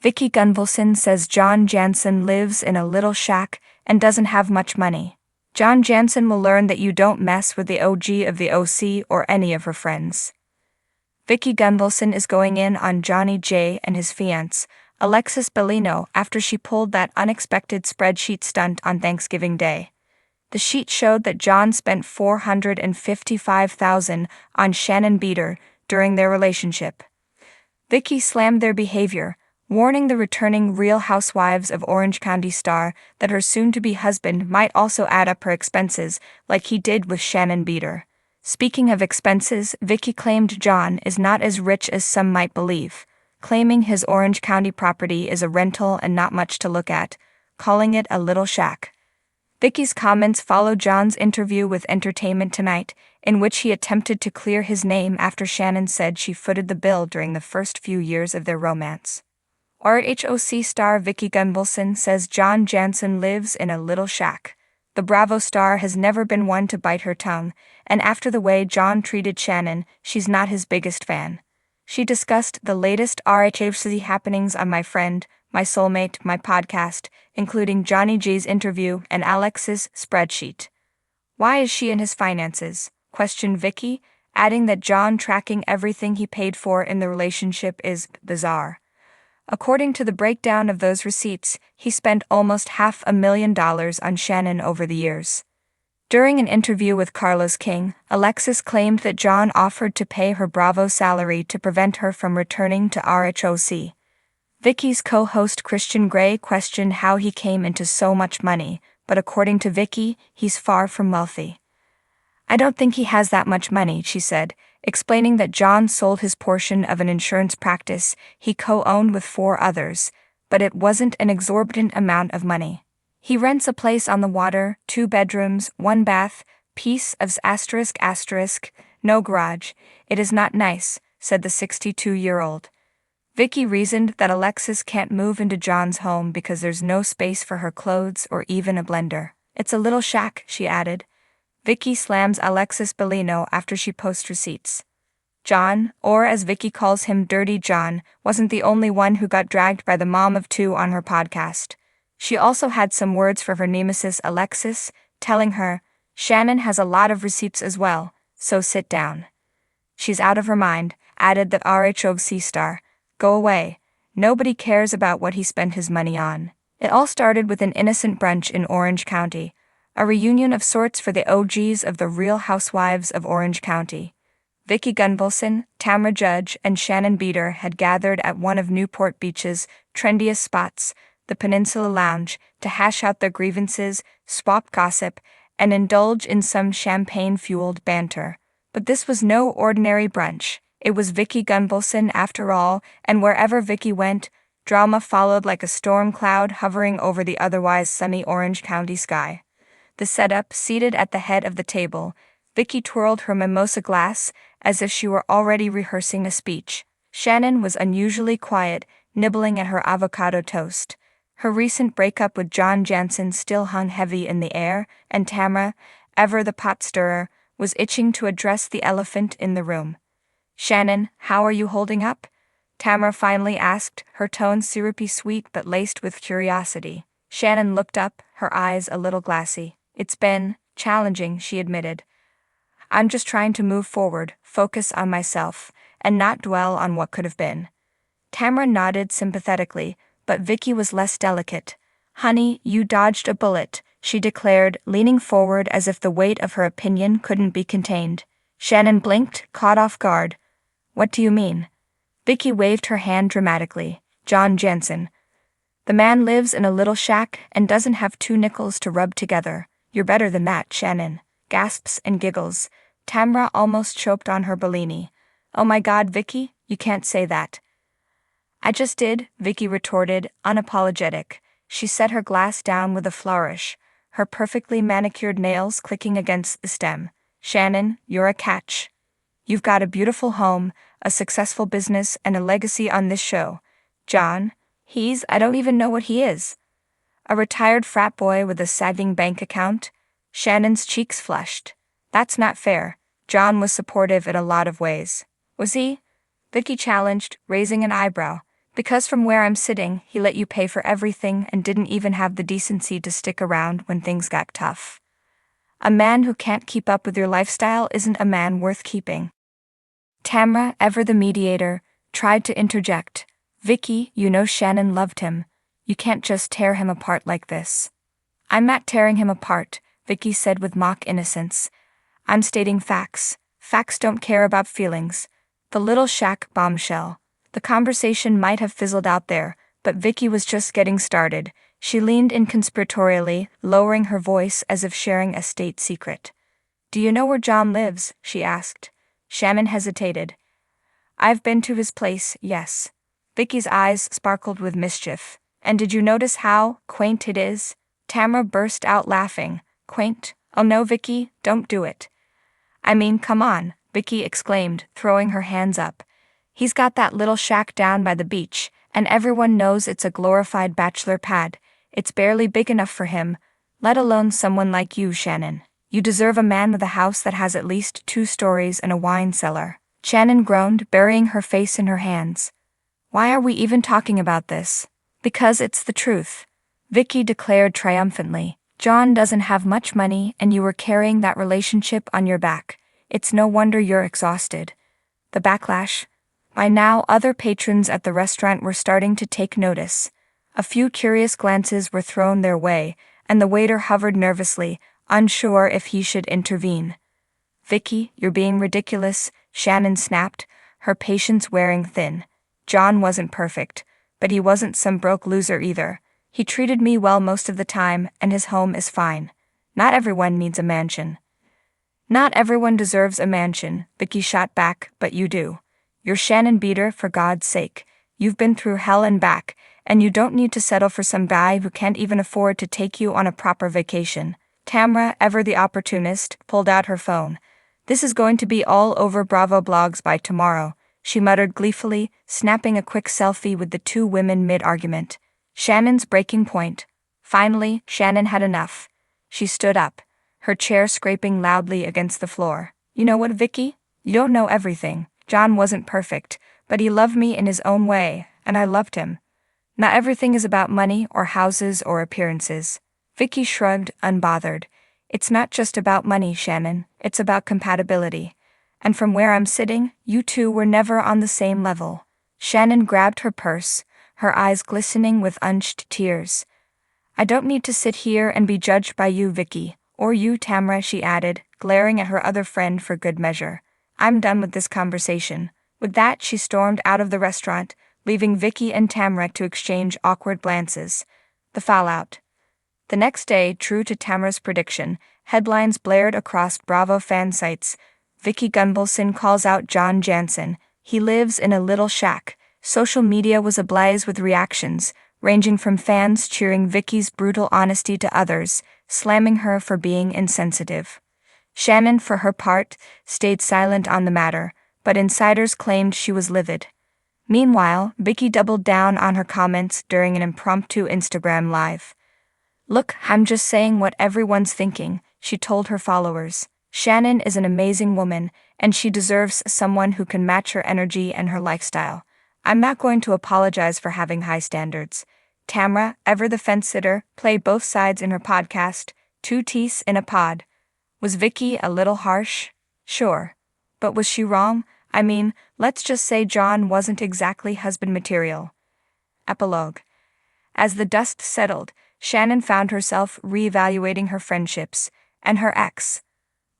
Vicki Gunvalson says John Jansen lives in a little shack and doesn't have much money. John Jansen will learn that you don't mess with the OG of the OC or any of her friends. Vicki Gunvalson is going in on Johnny J and his fiancée, Alexis Bellino, after she pulled that unexpected spreadsheet stunt on Thanksgiving Day. The sheet showed that John spent $455,000 on Shannon Beater during their relationship. Vicki slammed their behavior, warning the returning Real Housewives of Orange County star that her soon-to-be husband might also add up her expenses like he did with Shannon Beater. Speaking of expenses, Vicki claimed John is not as rich as some might believe, claiming his Orange County property is a rental and not much to look at, calling it a little shack. Vicki's comments followed John's interview with Entertainment Tonight, in which he attempted to clear his name after Shannon said she footed the bill during the first few years of their romance. RHOC star Vicki Gunvalson says John Jansen lives in a little shack. The Bravo star has never been one to bite her tongue, and after the way John treated Shannon, she's not his biggest fan. She discussed the latest RHOC happenings on My Friend, My Soulmate, My podcast, including Johnny G's interview and Alex's spreadsheet. Why is she in his finances? Questioned Vicki, adding that John tracking everything he paid for in the relationship is bizarre. According to the breakdown of those receipts, he spent almost $500,000 on Shannon over the years. During an interview with Carlos King, Alexis claimed that John offered to pay her Bravo salary to prevent her from returning to RHOC. Vicki's co-host Christian Grey questioned how he came into so much money, but according to Vicki, he's far from wealthy. "I don't think he has that much money," she said, explaining that John sold his portion of an insurance practice he co-owned with 4 others, but it wasn't an exorbitant amount of money. He rents a place on the water, 2 bedrooms, 1 bath, piece of ***, no garage. It is not nice, said the 62-year-old. Vicki reasoned that Alexis can't move into John's home because there's no space for her clothes or even a blender. "It's a little shack," she added. Vicki slams Alexis Bellino after she posts receipts. John, or as Vicki calls him Dirty John, wasn't the only one who got dragged by the mom of 2 on her podcast. She also had some words for her nemesis Alexis, telling her, "Shannon has a lot of receipts as well, so sit down." "She's out of her mind," added the RHOC star. "Go away. Nobody cares about what he spent his money on." It all started with an innocent brunch in Orange County, a reunion of sorts for the OGs of the Real Housewives of Orange County. Vicki Gunvalson, Tamra Judge, and Shannon Beater had gathered at one of Newport Beach's trendiest spots, the Peninsula Lounge, to hash out their grievances, swap gossip, and indulge in some champagne-fueled banter. But this was no ordinary brunch. It was Vicki Gunvalson after all, and wherever Vicki went, drama followed like a storm cloud hovering over the otherwise sunny Orange County sky. The setup, seated at the head of the table, Vicki twirled her mimosa glass as if she were already rehearsing a speech. Shannon was unusually quiet, nibbling at her avocado toast. Her recent breakup with John Jansen still hung heavy in the air, and Tamra, ever the pot stirrer, was itching to address the elephant in the room. "Shannon, how are you holding up?" Tamra finally asked, her tone syrupy sweet but laced with curiosity. Shannon looked up, her eyes a little glassy. "It's been challenging," she admitted. "I'm just trying to move forward, focus on myself, and not dwell on what could have been." Tamra nodded sympathetically, but Vicki was less delicate. "Honey, you dodged a bullet," she declared, leaning forward as if the weight of her opinion couldn't be contained. Shannon blinked, caught off guard. "What do you mean?" Vicki waved her hand dramatically. "John Jansen. The man lives in a little shack and doesn't have 2 nickels to rub together. You're better than that, Shannon." Gasps and giggles. Tamra almost choked on her Bellini. "Oh my God, Vicki, you can't say that." "I just did," Vicki retorted, unapologetic. She set her glass down with a flourish, her perfectly manicured nails clicking against the stem. "Shannon, you're a catch. You've got a beautiful home, a successful business, and a legacy on this show. John, I don't even know what he is. A retired frat boy with a sagging bank account?" Shannon's cheeks flushed. "That's not fair. John was supportive in a lot of ways." "Was he?" Vicki challenged, raising an eyebrow. Because from where I'm sitting, he let you pay for everything and didn't even have the decency to stick around when things got tough. A man who can't keep up with your lifestyle isn't a man worth keeping. Tamra, ever the mediator, tried to interject. Vicki, you know Shannon loved him. You can't just tear him apart like this. I'm not tearing him apart, Vicki said with mock innocence. I'm stating facts. Facts don't care about feelings. The little shack bombshell. The conversation might have fizzled out there, but Vicki was just getting started. She leaned in conspiratorially, lowering her voice as if sharing a state secret. Do you know where John lives? She asked. Shannon hesitated. I've been to his place, yes. Vicki's eyes sparkled with mischief. And did you notice how quaint it is? Tamra burst out laughing. Quaint? Oh no, Vicki, don't do it. I mean, come on, Vicki exclaimed, throwing her hands up. He's got that little shack down by the beach, and everyone knows it's a glorified bachelor pad. It's barely big enough for him, let alone someone like you, Shannon. You deserve a man with a house that has at least 2 stories and a wine cellar. Shannon groaned, burying her face in her hands. Why are we even talking about this? Because it's the truth. Vicki declared triumphantly. John doesn't have much money and you were carrying that relationship on your back. It's no wonder you're exhausted. The backlash. By now, other patrons at the restaurant were starting to take notice. A few curious glances were thrown their way, and the waiter hovered nervously, unsure if he should intervene. Vicki, you're being ridiculous, Shannon snapped, her patience wearing thin. John wasn't perfect, but he wasn't some broke loser either. He treated me well most of the time, and his home is fine. Not everyone needs a mansion. Not everyone deserves a mansion, Vicki shot back, but you do. You're Shannon Beater, for God's sake. You've been through hell and back, and you don't need to settle for some guy who can't even afford to take you on a proper vacation. Tamra, ever the opportunist, pulled out her phone. This is going to be all over Bravo blogs by tomorrow, she muttered gleefully, snapping a quick selfie with the 2 women mid-argument. Shannon's breaking point. Finally, Shannon had enough. She stood up, her chair scraping loudly against the floor. You know what, Vicki? You don't know everything. John wasn't perfect, but he loved me in his own way, and I loved him. Not everything is about money or houses or appearances. Vicki shrugged, unbothered. It's not just about money, Shannon. It's about compatibility. And from where I'm sitting, you two were never on the same level. Shannon grabbed her purse, her eyes glistening with unshed tears. I don't need to sit here and be judged by you, Vicki, or you, Tamra, she added, glaring at her other friend for good measure. I'm done with this conversation. With that, she stormed out of the restaurant, leaving Vicki and Tamra to exchange awkward glances. The fallout. The next day, true to Tamra's prediction, headlines blared across Bravo fan sites. Vicki Gunvalson calls out John Jansen. He lives in a little shack. Social media was ablaze with reactions, ranging from fans cheering Vicki's brutal honesty to others, slamming her for being insensitive. Shannon, for her part, stayed silent on the matter, but insiders claimed she was livid. Meanwhile, Vicki doubled down on her comments during an impromptu Instagram live. Look, I'm just saying what everyone's thinking, she told her followers. Shannon is an amazing woman, and she deserves someone who can match her energy and her lifestyle. I'm not going to apologize for having high standards. Tamra, ever the fence-sitter, played both sides in her podcast, 2 Teeth in a Pod. Was Vicki a little harsh? Sure. But was she wrong? I mean, let's just say John wasn't exactly husband material. Epilogue. As the dust settled, Shannon found herself reevaluating her friendships, and her ex.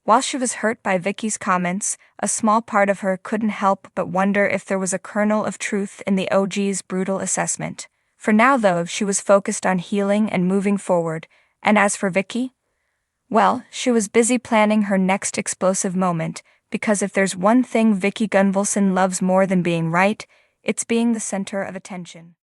While she was hurt by Vicki's comments, a small part of her couldn't help but wonder if there was a kernel of truth in the OG's brutal assessment. For now, though, she was focused on healing and moving forward, and as for Vicki? Well, she was busy planning her next explosive moment, because if there's one thing Vicki Gunvalson loves more than being right, it's being the center of attention.